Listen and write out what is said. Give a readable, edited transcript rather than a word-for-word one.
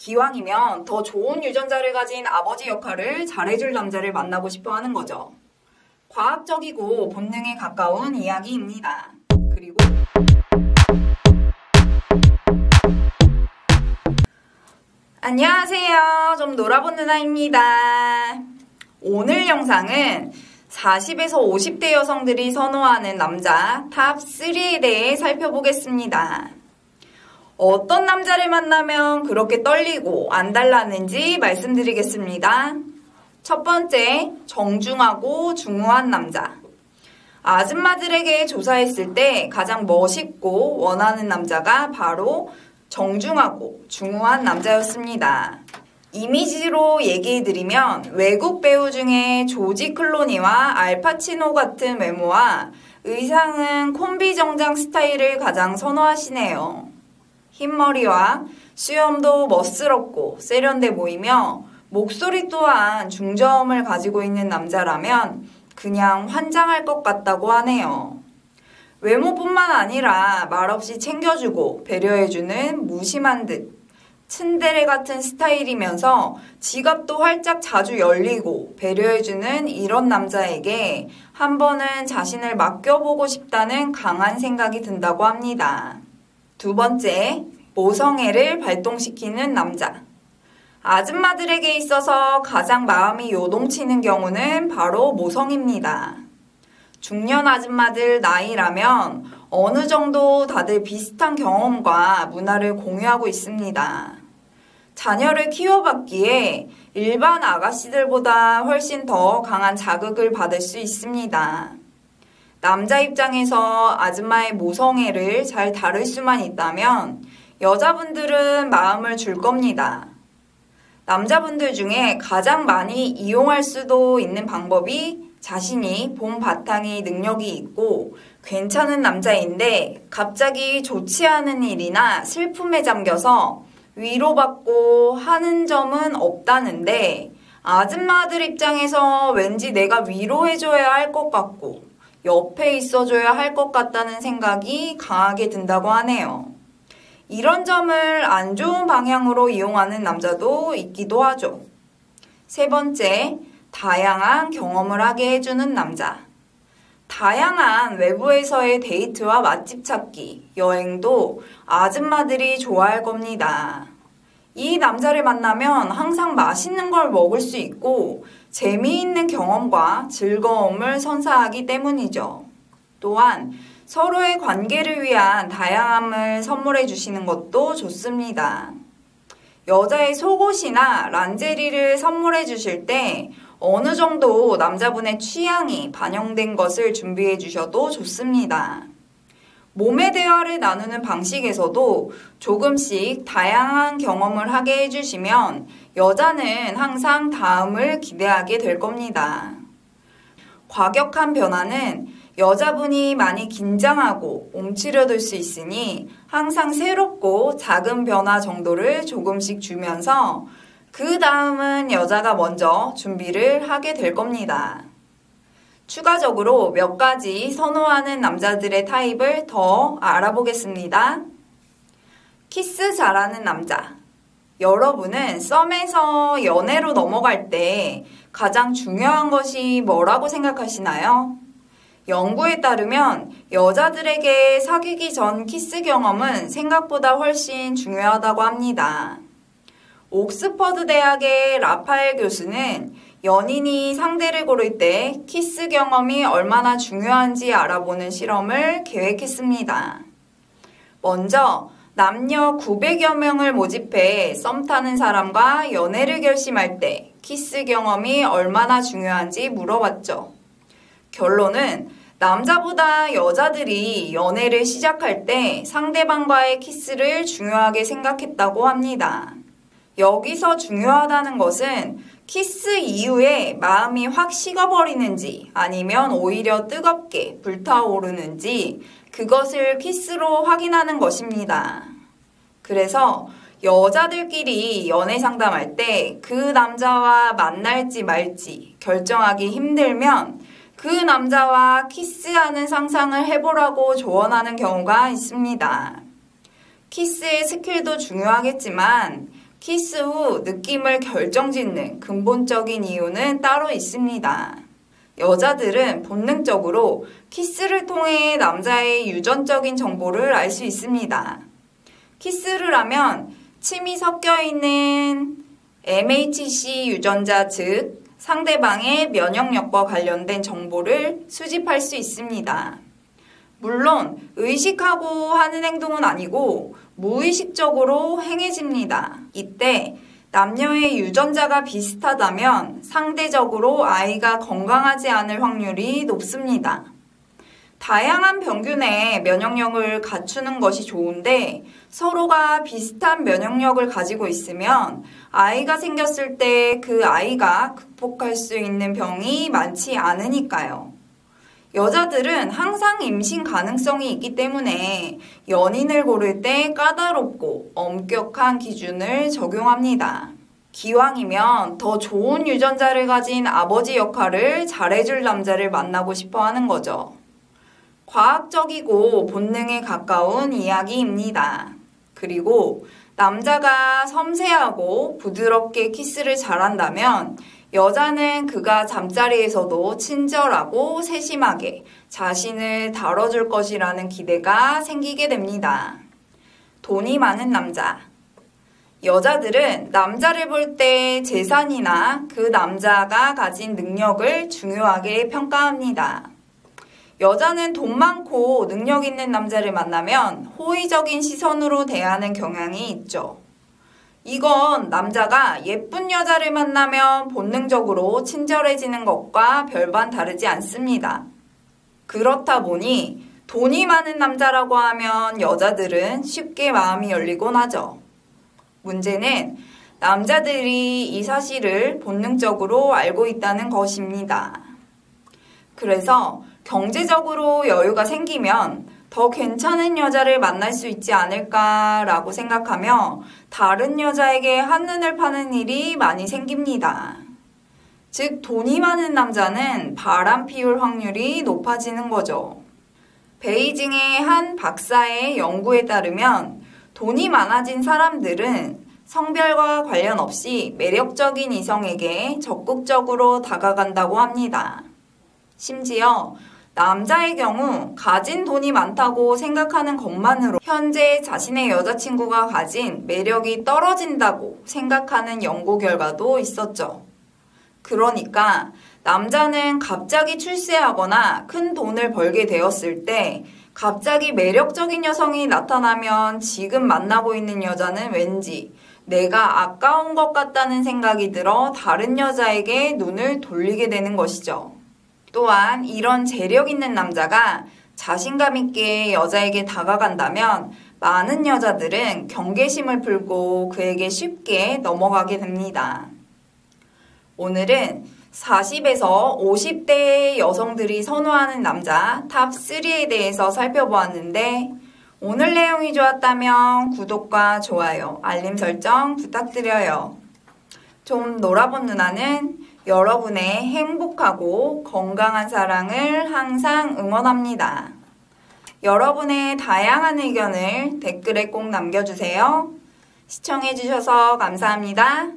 기왕이면 더 좋은 유전자를 가진 아버지 역할을 잘해줄 남자를 만나고 싶어 하는 거죠. 과학적이고 본능에 가까운 이야기입니다. 그리고 안녕하세요. 좀 놀아본 누나입니다. 오늘 영상은 40에서 50대 여성들이 선호하는 남자 탑3에 대해 살펴보겠습니다. 어떤 남자를 만나면 그렇게 떨리고 안달나는지 말씀드리겠습니다. 첫 번째, 정중하고 중후한 남자. 아줌마들에게 조사했을 때 가장 멋있고 원하는 남자가 바로 정중하고 중후한 남자였습니다. 이미지로 얘기해드리면 외국 배우 중에 조지 클로니와 알파치노 같은 외모와 의상은 콤비 정장 스타일을 가장 선호하시네요. 흰머리와 수염도 멋스럽고 세련돼 보이며 목소리 또한 중저음을 가지고 있는 남자라면 그냥 환장할 것 같다고 하네요. 외모뿐만 아니라 말없이 챙겨주고 배려해주는 무심한 듯 츤데레 같은 스타일이면서 지갑도 활짝 자주 열리고 배려해주는 이런 남자에게 한 번은 자신을 맡겨보고 싶다는 강한 생각이 든다고 합니다. 두 번째, 모성애를 발동시키는 남자. 아줌마들에게 있어서 가장 마음이 요동치는 경우는 바로 모성입니다. 중년 아줌마들 나이라면 어느 정도 다들 비슷한 경험과 문화를 공유하고 있습니다. 자녀를 키워봤기에 일반 아가씨들보다 훨씬 더 강한 자극을 받을 수 있습니다. 남자 입장에서 아줌마의 모성애를 잘 다룰 수만 있다면 여자분들은 마음을 줄 겁니다. 남자분들 중에 가장 많이 이용할 수도 있는 방법이 자신이 본 바탕이 능력이 있고 괜찮은 남자인데 갑자기 좋지 않은 일이나 슬픔에 잠겨서 위로받고 하는 점은 없다는데 아줌마들 입장에서 왠지 내가 위로해줘야 할 것 같고 옆에 있어줘야 할 것 같다는 생각이 강하게 든다고 하네요. 이런 점을 안 좋은 방향으로 이용하는 남자도 있기도 하죠. 세 번째, 다양한 경험을 하게 해주는 남자. 다양한 외부에서의 데이트와 맛집 찾기, 여행도 아줌마들이 좋아할 겁니다. 이 남자를 만나면 항상 맛있는 걸 먹을 수 있고 재미있는 경험과 즐거움을 선사하기 때문이죠. 또한 서로의 관계를 위한 다양함을 선물해 주시는 것도 좋습니다. 여자의 속옷이나 란제리를 선물해 주실 때 어느 정도 남자분의 취향이 반영된 것을 준비해 주셔도 좋습니다. 몸의 대화를 나누는 방식에서도 조금씩 다양한 경험을 하게 해주시면 여자는 항상 다음을 기대하게 될 겁니다. 과격한 변화는 여자분이 많이 긴장하고 움츠려들 수 있으니 항상 새롭고 작은 변화 정도를 조금씩 주면서 그 다음은 여자가 먼저 준비를 하게 될 겁니다. 추가적으로 몇 가지 선호하는 남자들의 타입을 더 알아보겠습니다. 키스 잘하는 남자. 여러분은 썸에서 연애로 넘어갈 때 가장 중요한 것이 뭐라고 생각하시나요? 연구에 따르면 여자들에게 사귀기 전 키스 경험은 생각보다 훨씬 중요하다고 합니다. 옥스퍼드 대학의 라파엘 교수는 연인이 상대를 고를 때 키스 경험이 얼마나 중요한지 알아보는 실험을 계획했습니다. 먼저 남녀 900여 명을 모집해 썸 타는 사람과 연애를 결심할 때 키스 경험이 얼마나 중요한지 물어봤죠. 결론은 남자보다 여자들이 연애를 시작할 때 상대방과의 키스를 중요하게 생각했다고 합니다. 여기서 중요하다는 것은 키스 이후에 마음이 확 식어버리는지 아니면 오히려 뜨겁게 불타오르는지 그것을 키스로 확인하는 것입니다. 그래서 여자들끼리 연애 상담할 때 그 남자와 만날지 말지 결정하기 힘들면 그 남자와 키스하는 상상을 해보라고 조언하는 경우가 있습니다. 키스의 스킬도 중요하겠지만 키스 후 느낌을 결정짓는 근본적인 이유는 따로 있습니다. 여자들은 본능적으로 키스를 통해 남자의 유전적인 정보를 알 수 있습니다. 키스를 하면 침이 섞여 있는 MHC 유전자, 즉 상대방의 면역력과 관련된 정보를 수집할 수 있습니다. 물론 의식하고 하는 행동은 아니고 무의식적으로 행해집니다. 이때 남녀의 유전자가 비슷하다면 상대적으로 아이가 건강하지 않을 확률이 높습니다. 다양한 병균의 면역력을 갖추는 것이 좋은데 서로가 비슷한 면역력을 가지고 있으면 아이가 생겼을 때 그 아이가 극복할 수 있는 병이 많지 않으니까요. 여자들은 항상 임신 가능성이 있기 때문에 연인을 고를 때 까다롭고 엄격한 기준을 적용합니다. 기왕이면 더 좋은 유전자를 가진 아버지 역할을 잘해줄 남자를 만나고 싶어 하는 거죠. 과학적이고 본능에 가까운 이야기입니다. 그리고 남자가 섬세하고 부드럽게 키스를 잘한다면 여자는 그가 잠자리에서도 친절하고 세심하게 자신을 다뤄줄 것이라는 기대가 생기게 됩니다. 돈이 많은 남자. 여자들은 남자를 볼 때 재산이나 그 남자가 가진 능력을 중요하게 평가합니다. 여자는 돈 많고 능력 있는 남자를 만나면 호의적인 시선으로 대하는 경향이 있죠. 이건 남자가 예쁜 여자를 만나면 본능적으로 친절해지는 것과 별반 다르지 않습니다. 그렇다 보니 돈이 많은 남자라고 하면 여자들은 쉽게 마음이 열리곤 하죠. 문제는 남자들이 이 사실을 본능적으로 알고 있다는 것입니다. 그래서 경제적으로 여유가 생기면 더 괜찮은 여자를 만날 수 있지 않을까라고 생각하며 다른 여자에게 한눈을 파는 일이 많이 생깁니다. 즉, 돈이 많은 남자는 바람 피울 확률이 높아지는 거죠. 베이징의 한 박사의 연구에 따르면 돈이 많아진 사람들은 성별과 관련 없이 매력적인 이성에게 적극적으로 다가간다고 합니다. 심지어 남자의 경우 가진 돈이 많다고 생각하는 것만으로 현재 자신의 여자친구가 가진 매력이 떨어진다고 생각하는 연구 결과도 있었죠. 그러니까 남자는 갑자기 출세하거나 큰 돈을 벌게 되었을 때 갑자기 매력적인 여성이 나타나면 지금 만나고 있는 여자는 왠지 내가 아까운 것 같다는 생각이 들어 다른 여자에게 눈을 돌리게 되는 것이죠. 또한 이런 재력 있는 남자가 자신감 있게 여자에게 다가간다면 많은 여자들은 경계심을 풀고 그에게 쉽게 넘어가게 됩니다. 오늘은 40에서 50대의 여성들이 선호하는 남자 탑3에 대해서 살펴보았는데 오늘 내용이 좋았다면 구독과 좋아요, 알림 설정 부탁드려요. 좀 놀아본 누나는 여러분의 행복하고 건강한 사랑을 항상 응원합니다. 여러분의 다양한 의견을 댓글에 꼭 남겨주세요. 시청해주셔서 감사합니다.